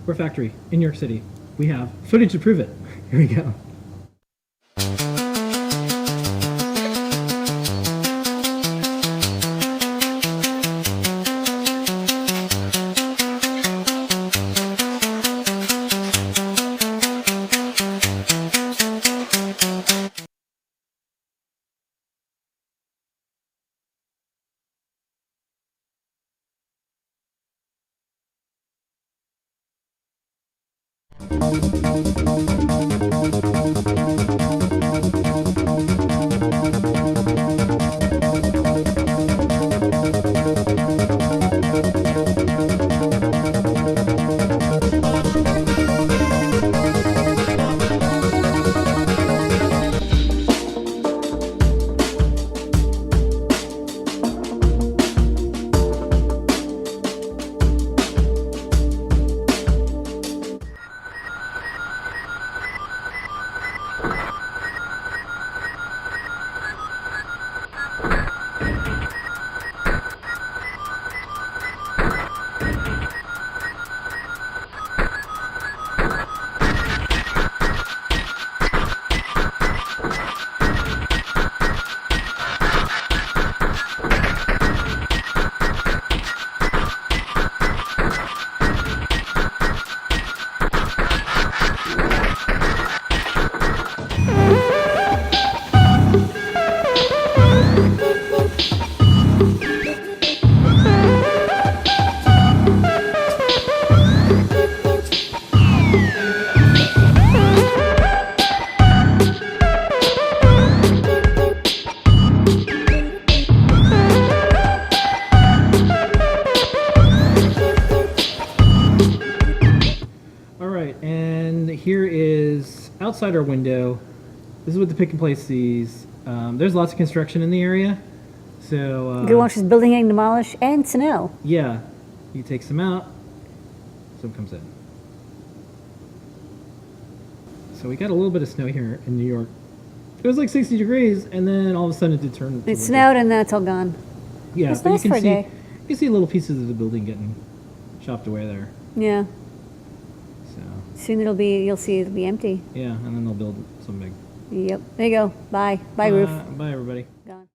We're a factory in New York City. We have footage to prove it. Here we go. Here is outside our window. This is what the pick and place sees. There's lots of construction in the area. So you can watch this building getting demolished and snow. Yeah, he takes them out. Some comes in. So we got a little bit of snow here in New York. It was like 60 degrees, and then all of a sudden it did turn. It snowed, and then it's all gone. Yeah, it's but nice you for can a see day. you can see little pieces of the building getting chopped away there. Yeah. So Soon it'll be empty. yeah, and then they'll build some big. Yep. There you go. Bye. Bye, roof. Bye, everybody. Gone.